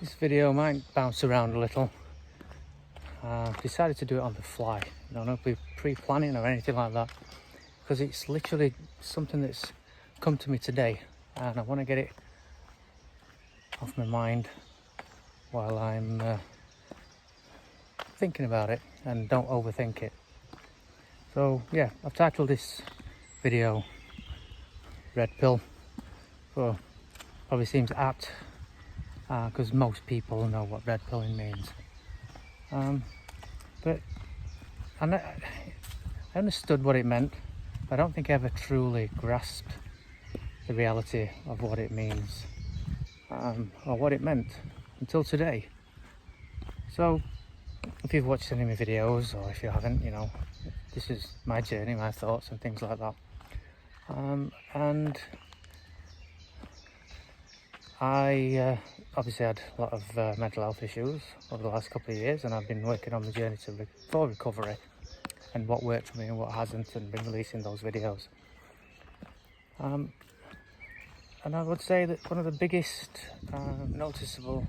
This video might bounce around a little. Decided to do it on the fly. No pre-planning or anything like that, because it's literally something that's come to me today, and I want to get it off my mind while I'm thinking about it, and don't overthink it. So yeah, I've titled this video Red Pill. Well, probably seems apt because most people know what red pilling means. But I understood what it meant. I don't think I ever truly grasped the reality of what it means, or what it meant until today. So if you've watched any of my videos, or if you haven't, this is my journey, my thoughts and things like that. And I obviously had a lot of mental health issues over the last couple of years, and I've been working on the journey for recovery, and what worked for me and what hasn't, and been releasing those videos. And I would say that one of the biggest noticeable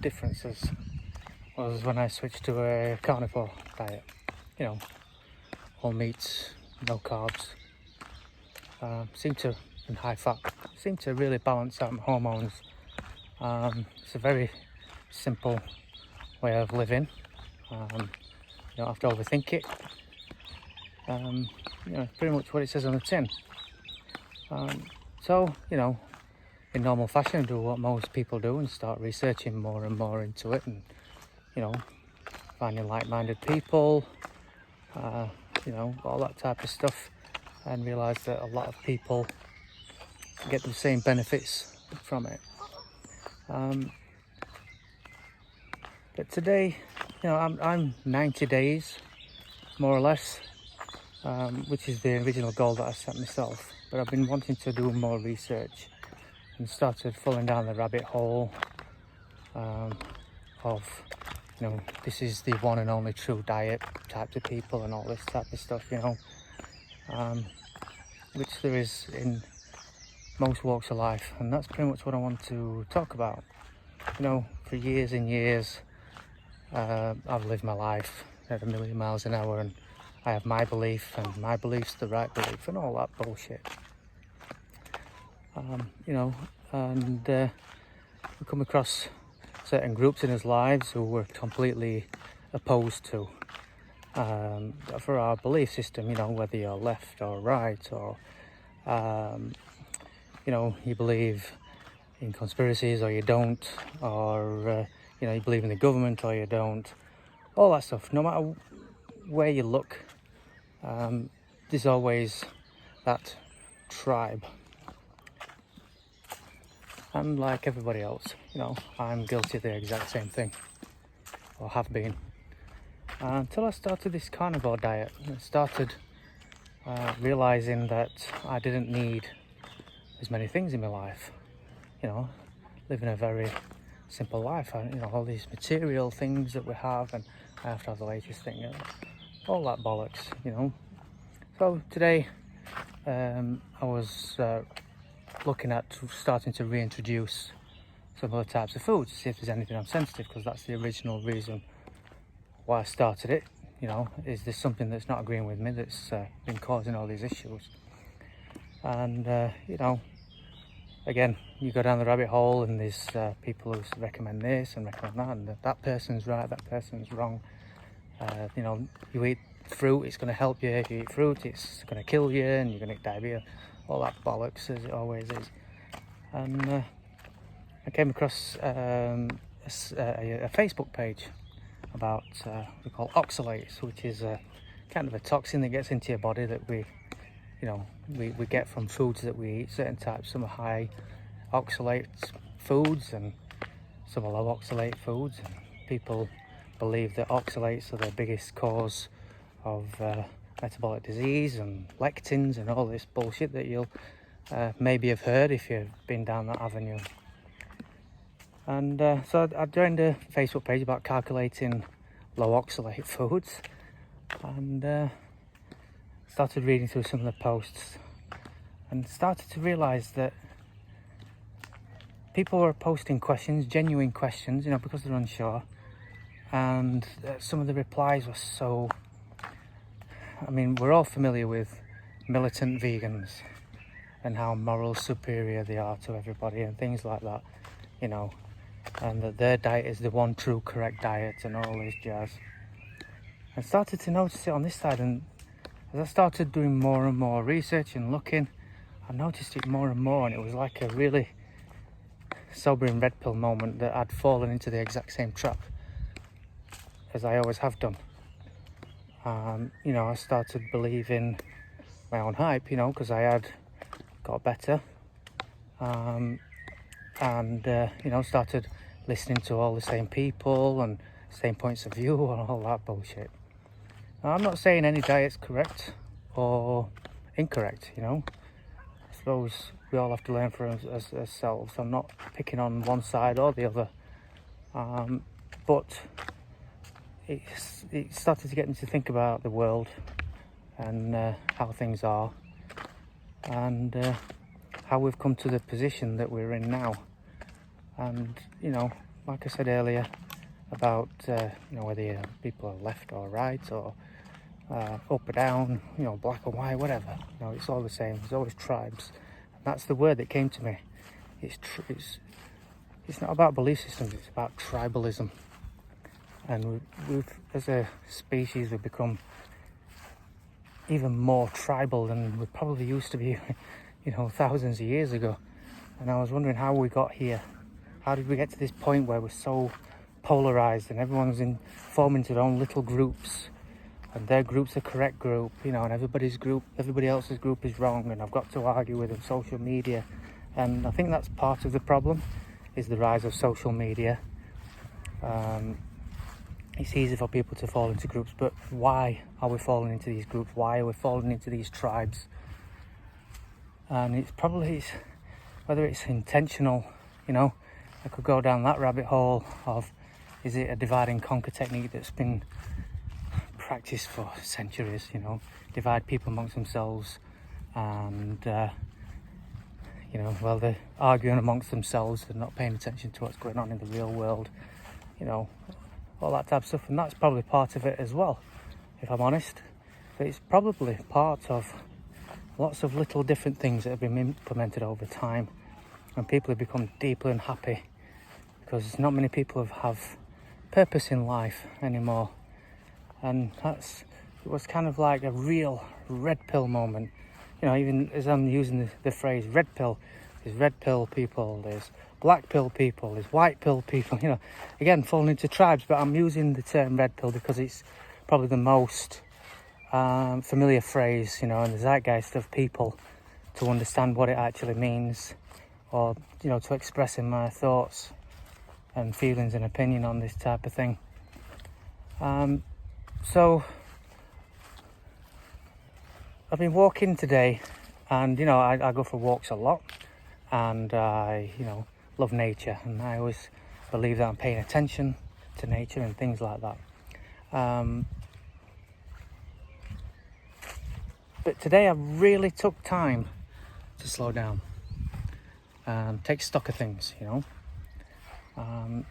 differences was when I switched to a carnivore diet. All meats, no carbs, and high fat. Seemed to really balance out my hormones. It's a very simple way of living. You don't have to overthink it. Pretty much what it says on the tin. So, in normal fashion, do what most people do and start researching more and more into it, and, finding like-minded people, all that type of stuff, and realise that a lot of people get the same benefits from it. But today, I'm 90 days, more or less, which is the original goal that I set myself. But I've been wanting to do more research and started falling down the rabbit hole of, this is the one and only true diet types of people and all this type of stuff, which there is in most walks of life. And that's pretty much what I want to talk about. For years and years, I've lived my life at 1,000,000 miles an hour, and I have my belief, and my belief's the right belief, and all that bullshit. We come across certain groups in his lives who were completely opposed to for our belief system, whether you're left or right, or you believe in conspiracies or you don't, or you believe in the government or you don't, all that stuff. No matter where you look, there's always that tribe. And like everybody else, I'm guilty of the exact same thing, or have been, until I started this carnivore diet. I started realizing that I didn't need as many things in my life, living a very simple life. All these material things that we have, and I have to have the latest thing, all that bollocks, So today I was looking at starting to reintroduce some other types of foods to see if there's anything I'm sensitive, because that's the original reason why I started it. Is there something that's not agreeing with me that's been causing all these issues? And again, you go down the rabbit hole, and there's people who recommend this and recommend that, and that person's right, that person's wrong. You eat fruit, it's going to help you. If you eat fruit, it's going to kill you, and you're going to get diarrhea. All that bollocks, as it always is. And I came across a Facebook page about we call oxalates, which is a kind of a toxin that gets into your body that we get from foods that we eat. Certain types, some are high oxalate foods and some are low oxalate foods. And people believe that oxalates are the biggest cause of metabolic disease and lectins and all this bullshit that you'll maybe have heard if you've been down that avenue. And so I joined a Facebook page about calculating low oxalate foods, and started reading through some of the posts, and started to realize that people were posting questions, genuine questions, because they're unsure. And some of the replies were so... we're all familiar with militant vegans and how moral superior they are to everybody and things like that, and that their diet is the one true correct diet and all this jazz. I started to notice it on this side, and as I started doing more and more research and looking, I noticed it more and more, and it was like a really sobering red pill moment that I'd fallen into the exact same trap as I always have done. I started believing my own hype, because I had got better, and started listening to all the same people and same points of view and all that bullshit. Now, I'm not saying any diet's correct or incorrect, I suppose we all have to learn for ourselves. I'm not picking on one side or the other, but it started to get me to think about the world and how things are, and how we've come to the position that we're in now. And like I said earlier about whether people are left or right or up or down, black or white, whatever, it's all the same. There's always tribes, and that's the word that came to me. It's not about belief systems, it's about tribalism. And we've as a species, we've become even more tribal than we probably used to be thousands of years ago. And I was wondering how we got here. How did we get to this point where we're so polarized and everyone's forming into their own little groups, and their group's the correct group, and everybody else's group is wrong, and I've got to argue with them, social media. And I think that's part of the problem, is the rise of social media. It's easy for people to fall into groups, but why are we falling into these groups? Why are we falling into these tribes? And it's probably, whether it's intentional, I could go down that rabbit hole of, is it a divide and conquer technique that's been practiced for centuries, divide people amongst themselves, and while they're arguing amongst themselves, they're not paying attention to what's going on in the real world, all that type of stuff. And that's probably part of it as well, if I'm honest. But it's probably part of lots of little different things that have been implemented over time, and people have become deeply unhappy because not many people have purpose in life anymore. And it was kind of like a real red pill moment. Even as I'm using the phrase red pill, there's red pill people, there's black pill people, there's white pill people, again, falling into tribes. But I'm using the term red pill because it's probably the most familiar phrase, in the zeitgeist of people, to understand what it actually means, or, to expressing my thoughts and feelings and opinion on this type of thing. So I've been walking today, and I go for walks a lot, and I love nature, and I always believe that I'm paying attention to nature and things like that. But today I really took time to slow down and take stock of things. When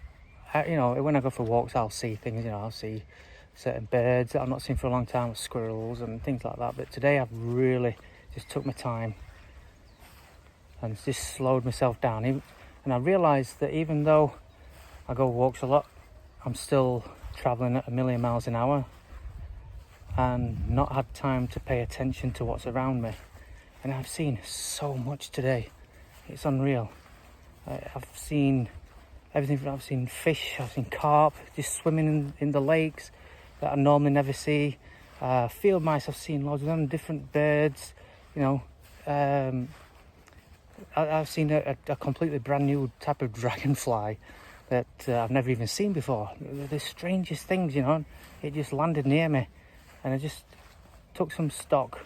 I go for walks, I'll see things. I'll see certain birds that I've not seen for a long time, squirrels and things like that. But today I've really just took my time and just slowed myself down. And I realised that even though I go walks a lot, I'm still travelling at 1,000,000 miles an hour and not had time to pay attention to what's around me. And I've seen so much today. It's unreal. I've seen everything. I've seen fish, I've seen carp just swimming in the lakes that I normally never see. Field mice, I've seen loads of them, different birds, I've seen a completely brand new type of dragonfly that I've never even seen before. The strangest things, it just landed near me, and I just took some stock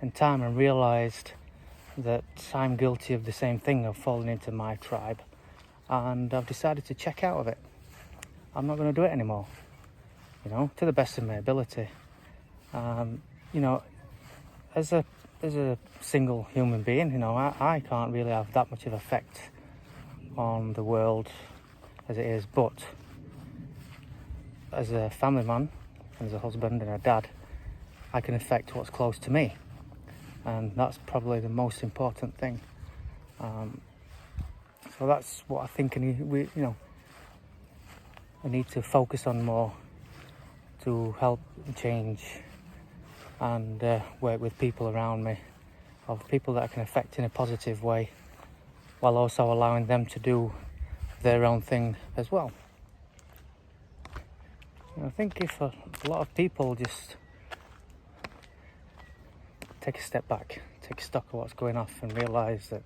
and time and realised that I'm guilty of the same thing, of falling into my tribe, and I've decided to check out of it. I'm not going to do it anymore, to the best of my ability. As a single human being, I can't really have that much of effect on the world as it is, but as a family man, and as a husband and a dad, I can affect what's close to me, and that's probably the most important thing. So that's what I think we I need to focus on more to help change and work with people around me, of people that I can affect in a positive way, while also allowing them to do their own thing as well. And I think if a lot of people just take a step back, take stock of what's going off, and realise that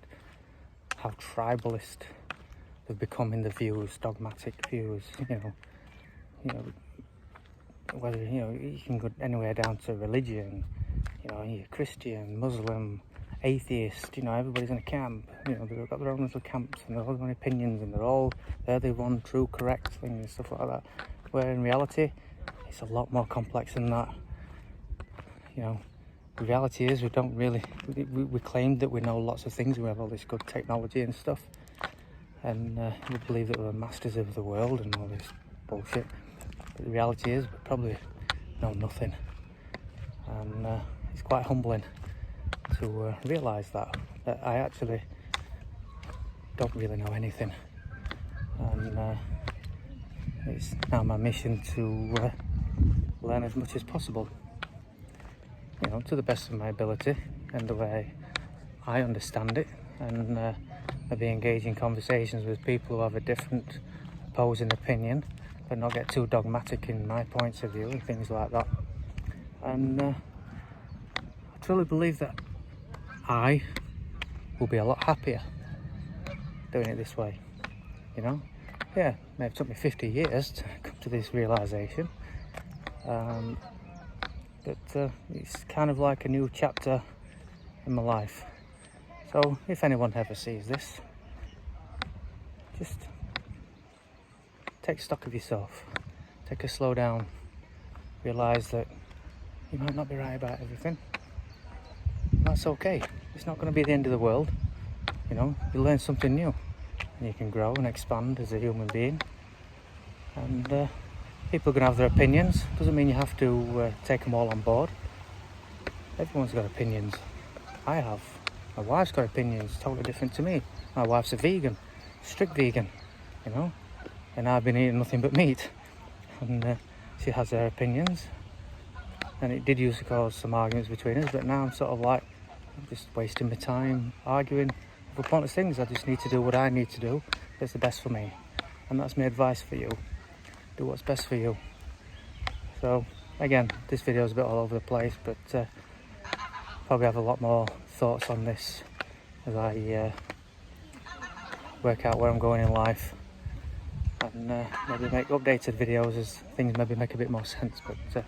how tribalist they've become in the views, dogmatic views, whether you can go anywhere down to religion, you're Christian, Muslim, atheist, everybody's in a camp, they've got their own little camps and their own opinions, and they're the one true correct thing and stuff like that, where in reality it's a lot more complex than that. The reality is we claim that we know lots of things, we have all this good technology and stuff, and we believe that we're masters of the world and all this bullshit, but the reality is we probably know nothing, and it's quite humbling to realise that I actually don't really know anything, and it's now my mission to learn as much as possible, to the best of my ability and the way I understand it, and maybe engage in conversations with people who have a different opposing opinion, but not get too dogmatic in my points of view and things like that. And I truly believe that I will be a lot happier doing it this way. Yeah, it may have took me 50 years to come to this realisation, but it's kind of like a new chapter in my life. So if anyone ever sees this, just take stock of yourself, take a slow down, realise that you might not be right about everything. That's okay. It's not going to be the end of the world. You learn something new, and you can grow and expand as a human being, and people are going to have their opinions. Doesn't mean you have to take them all on board. Everyone's got opinions. I have. My wife's got opinions totally different to me. My wife's a vegan, strict vegan, and I've been eating nothing but meat, and she has her opinions, and it did used to cause some arguments between us, but now I'm sort of like, I'm just wasting my time arguing over pointless things. I just need to do what I need to do that's the best for me, and that's my advice for you. Do what's best for you. So again, this video is a bit all over the place, but probably have a lot more thoughts on this as I work out where I'm going in life, and maybe make updated videos as things maybe make a bit more sense. But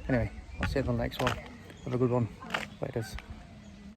anyway, I'll see you on the next one. Have a good one. Later.